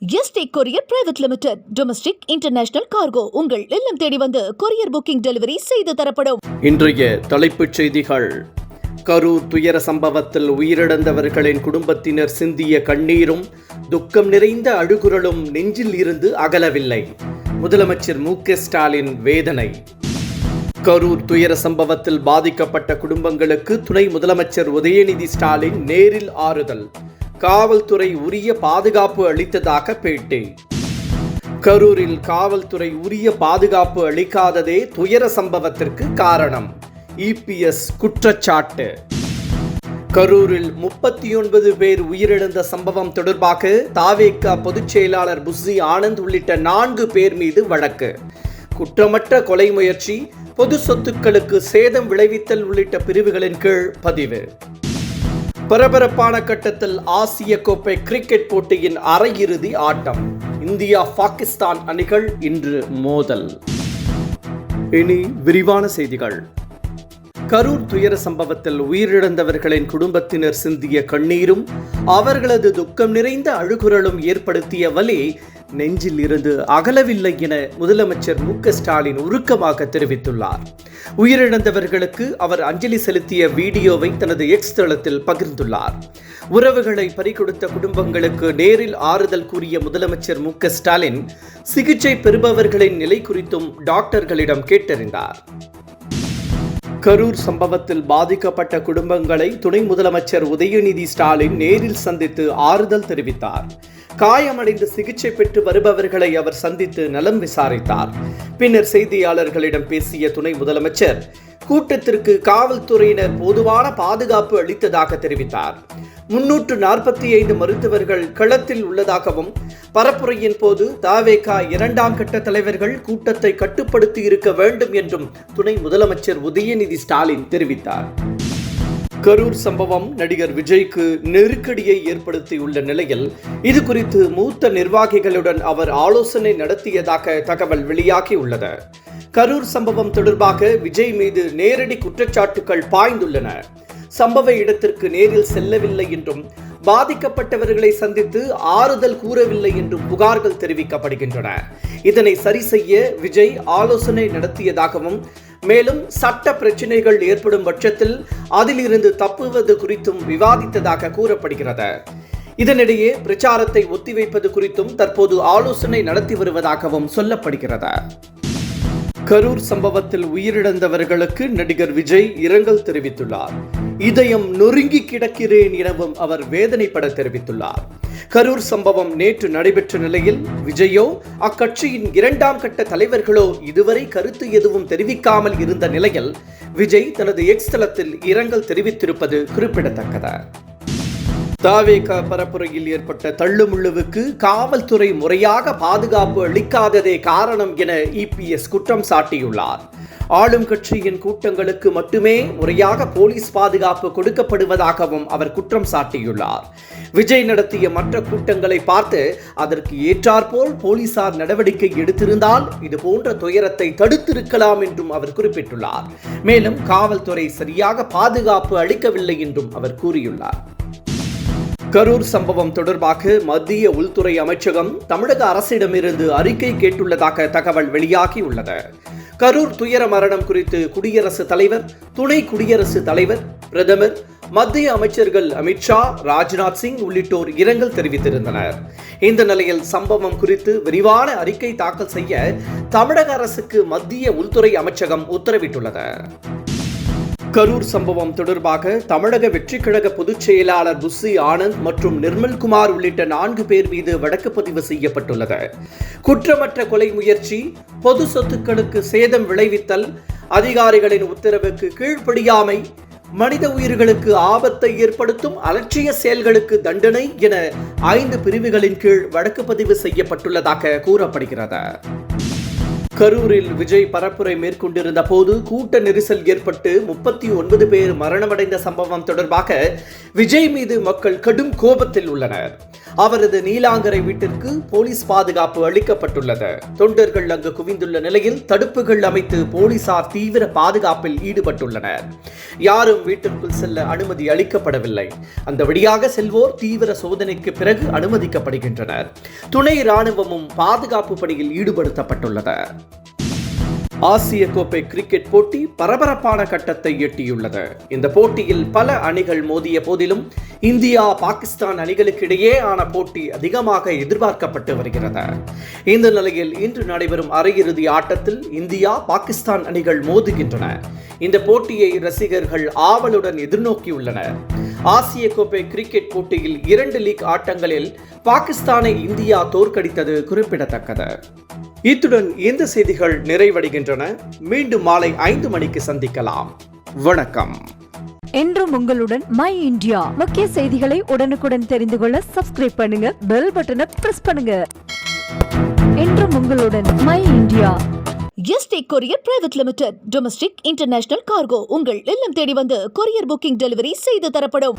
Yesterday courier private limited. Domestic international cargo உங்கள் இல்லம் தேடி வந்து கொரியர் புக்கிங் டெலிவரி செய்து தரப்படும். இன்றைய தலைப்புச் செய்திகள். கரூர் துயர சம்பவத்தில் உயிரிழந்தவர்களின் குடும்பத்தினர் சிந்திய கண்ணீரும் துக்கம் நிறைந்த அழுகுரலும் நெஞ்சில் இருந்து அகலவில்லை. முதலமைச்சர் மு.க. ஸ்டாலின் வேதனை. கரூர் துயர சம்பவத்தில் பாதிக்கப்பட்ட குடும்பங்களுக்கு துணை முதலமைச்சர் உதயநிதி ஸ்டாலின் நேரில் ஆறுதல். காவல்துறை உரிய பாதுகாப்பு அளித்ததாக பேட்டி. கரூரில் காவல்துறை உரிய பாதுகாப்பு அளிக்காததே துயர சம்பவத்திற்கு காரணம். இபிஎஸ் குற்றச்சாட்டு. கரூரில் 39 பேர் உயிரிழந்த சம்பவம் தொடர்பாக தாவேகா பொதுச் செயலாளர் புஸ்ஸி ஆனந்த் உள்ளிட்ட 4 பேர் மீது வழக்கு. குற்றமற்ற கொலை முயற்சி, பொது சொத்துக்களுக்கு சேதம் விளைவித்தல் உள்ளிட்ட பிரிவுகளின் கீழ் பதிவு. பரபரப்பான கட்டத்தில் ஆசிய கோப்பை கிரிக்கெட் போட்டியின் அரையிறுதி ஆட்டம். இந்தியா பாகிஸ்தான் அணிகள் இன்று மோதல். இனி விரிவான செய்திகள். கரூர் துயர சம்பவத்தில் உயிரிழந்தவர்களின் குடும்பத்தினர் சிந்திய கண்ணீரும் அவர்களது துக்கம் நிறைந்த அழுகுரலும் ஏற்படுத்திய வலி நெஞ்சில் இருந்து அகலவில்லை என முதலமைச்சர் மு.க. ஸ்டாலின் உருக்கமாக தெரிவித்துள்ளார். உயிரிழந்தவர்களுக்கு அவர் அஞ்சலி செலுத்திய வீடியோவை தனது எக்ஸ் தளத்தில் பகிர்ந்துள்ளார். உறவுகளை பறிகொடுத்த குடும்பங்களுக்கு நேரில் ஆறுதல் கூறிய முதலமைச்சர் மு.க. ஸ்டாலின் சிகிச்சை பெறுபவர்களின் நிலை குறித்தும் டாக்டர்களிடம் கேட்டறிந்தார். கரூர் சம்பவத்தில் பாதிக்கப்பட்ட குடும்பங்களை துணை முதலமைச்சர் உதயநிதி ஸ்டாலின் நேரில் சந்தித்து ஆறுதல் தெரிவித்தார். காயமடைந்து சிகிச்சை பெற்று வருபவர்களை அவர் சந்தித்து நலம் விசாரித்தார். பின்னர் செய்தியாளர்களிடம் பேசிய துணை முதலமைச்சர் கூட்டத்திற்கு காவல்துறையினர் போதுமான பாதுகாப்பு அளித்ததாக தெரிவித்தார். 345 மருத்துவர்கள் களத்தில் உள்ளதாகவும் பரப்புரையின் போது தாவேகா 2ஆம் கட்ட தலைவர்கள் கூட்டத்தை கட்டுப்படுத்தி இருக்க வேண்டும் என்றும் துணை முதலமைச்சர் உதயநிதி ஸ்டாலின் தெரிவித்தார். கரூர் சம்பவம் நடிகர் விஜய்க்கு நெருக்கடியை ஏற்படுத்தியுள்ள நிலையில் இது குறித்து மூத்த நிர்வாகிகளுடன் அவர் ஆலோசனை நடத்தியதாக தகவல் வெளியாகியுள்ளது. கரூர் சம்பவம் தொடர்பாக விஜய் மீது நேரடி குற்றச்சாட்டுகள் பாய்ந்துள்ளன. சம்பவ இடத்திற்கு நேரில் செல்லவில்லை என்றும் பாதிக்கப்பட்டவர்களை சந்தித்து ஆறுதல் கூறவில்லை என்றும் புகார்கள் தெரிவிக்கப்படுகின்றன. இதனை சரி செய்ய விஜய் ஆலோசனை நடத்தியதாகவும் மேலும் சட்ட பிரச்சனைகள் ஏற்படும் பட்சத்தில் அதிலிருந்து தப்புவது குறித்தும் விவாதித்ததாக கூறப்படுகிறது. இதனிடையே பிரச்சாரத்தை ஒத்திவைப்பது குறித்தும் தற்போது ஆலோசனை நடத்தி வருவதாகவும் சொல்லப்படுகிறது. கரூர் சம்பவத்தில் உயிரிழந்தவர்களுக்கு நடிகர் விஜய் இரங்கல் தெரிவித்துள்ளார். இதயம் நொறுங்கி கிடக்கிறேன் எனவும் அவர் வேதனைப்பட தெரிவித்துள்ளார். கரூர் சம்பவம் நேற்று நடைபெற்ற நிலையில் விஜயோ அக்கட்சியின் 2ஆம் கட்ட தலைவர்களோ இதுவரை கருத்து எதுவும் தெரிவிக்காமல் இருந்த நிலையில் விஜய் தனது எக்ஸ் தளத்தில் இரங்கல் தெரிவித்திருப்பது குறிப்பிடத்தக்கது. தாவேகா பரப்புரையில் ஏற்பட்ட தள்ளுமுள்ளுவுக்கு காவல்துறை முறையாக பாதுகாப்பு அளிக்காததே காரணம் என இபிஎஸ் குற்றம் சாட்டியுள்ளார். ஆளும் கட்சியின் கூட்டங்களுக்கு மட்டுமே முறையாக போலீஸ் பாதுகாப்பு கொடுக்கப்படுவதாகவும் அவர் குற்றம் சாட்டியுள்ளார். விஜய் நடத்திய மற்ற கூட்டங்களை பார்த்து அதற்கு ஏற்றாற்போல் போலீசார் நடவடிக்கை எடுத்திருந்தால் இது போன்ற துயரத்தை தடுத்திருக்கலாம் என்றும் அவர் குறிப்பிட்டுள்ளார். மேலும் காவல்துறை சரியாக பாதுகாப்பு அளிக்கவில்லை என்றும் அவர் கூறியுள்ளார். கரூர் சம்பவம் தொடர்பாக மத்திய உள்துறை அமைச்சகம் தமிழக அரசிடமிருந்து அறிக்கை கேட்டுள்ளதாக தகவல் வெளியாகியுள்ளது. கரூர் துயர மரணம் குறித்து குடியரசுத் தலைவர், துணை குடியரசுத் தலைவர், பிரதமர், மத்திய அமைச்சர்கள் அமித்ஷா, ராஜ்நாத் சிங் உள்ளிட்டோர் இரங்கல் தெரிவித்திருந்தனர். இந்த நிலையில் சம்பவம் குறித்து விரிவான அறிக்கை தாக்கல் செய்ய தமிழக அரசுக்கு மத்திய உள்துறை அமைச்சகம் உத்தரவிட்டுள்ளது. கரூர் சம்பவம் தொடர்பாக தமிழக வெற்றி கழக பொதுச் செயலாளர் புஸ்ஸி ஆனந்த் மற்றும் நிர்மல்குமார் உள்ளிட்ட 4 பேர் மீது வழக்கு பதிவு செய்யப்பட்டுள்ளது. குற்றமற்ற கொலை முயற்சி, பொது சொத்துக்களுக்கு சேதம் விளைவித்தல், அதிகாரிகளின் உத்தரவுக்கு கீழ்ப்படியாமை, மனித உயிர்களுக்கு ஆபத்தை ஏற்படுத்தும் அலட்சிய செயல்களுக்கு தண்டனை என 5 பிரிவுகளின் கீழ் வழக்கு பதிவு செய்யப்பட்டுள்ளதாக கூறப்படுகிறது. கரூரில் விஜய் பரப்புரை மேற்கொண்டிருந்த போது கூட்ட நெரிசல் ஏற்பட்டு 39 பேர் மரணமடைந்த சம்பவம் தொடர்பாக விஜய் மீது மக்கள் கடும் கோபத்தில் உள்ளனர். அவரது நீலாங்கரை வீட்டிற்கு போலீஸ் பாதுகாப்பு அளிக்கப்பட்டுள்ளது. தொண்டர்கள் அங்கு குவிந்துள்ள நிலையில் தடுப்புகள் அமைத்து போலீசார் தீவிர பாதுகாப்பில் ஈடுபட்டுள்ளனர். யாரும் வீட்டிற்குள் செல்ல அனுமதி அளிக்கப்படவில்லை. அந்த வழியாக செல்வோர் தீவிர சோதனைக்கு பிறகு அனுமதிக்கப்படுகின்றனர். துணை ராணுவமும் பாதுகாப்பு பணியில் ஈடுபடுத்தப்பட்டுள்ளது. ஆசிய கோப்பை கிரிக்கெட் போட்டி பரபரப்பான கட்டத்தை எட்டியுள்ளது. இந்த போட்டியில் பல அணிகள் மோதிய போதிலும் இந்தியா பாகிஸ்தான் அணிகளுக்கு இடையேயான போட்டி அதிகமாக எதிர்பார்க்கப்பட்டு வருகிறது. இந்த நிலையில் இன்று நடைபெறும் அரையிறுதி ஆட்டத்தில் இந்தியா பாகிஸ்தான் அணிகள் மோதுகின்றன. இந்த போட்டியை ரசிகர்கள் ஆவலுடன் எதிர்நோக்கியுள்ளனர். ஆசிய கோப்பை கிரிக்கெட் போட்டியில் 2 லீக் ஆட்டங்களில் பாகிஸ்தானை இந்தியா தோற்கடித்தது குறிப்பிடத்தக்கது. இத்துடன் இந்த செய்திகள் நிறைவடைகின்றன. மீண்டும் மாலை 5 மணிக்கு சந்திக்கலாம். வணக்கம். என்றும் உங்களுடன் மை இந்தியா. முக்கிய செய்திகளை உடனுக்குடன் தெரிந்து கொள்ள சப்ஸ்கிரைப் பண்ணுங்க, பெல் பட்டனை பிரஸ் பண்ணுங்க. என்றும் உங்களுடன் my India. Yesterday courier private limited. Domestic, international cargo உங்கள் இல்லம் தேடி வந்து கொரியர் புக்கிங் டெலிவரி செய்து தரப்படும்.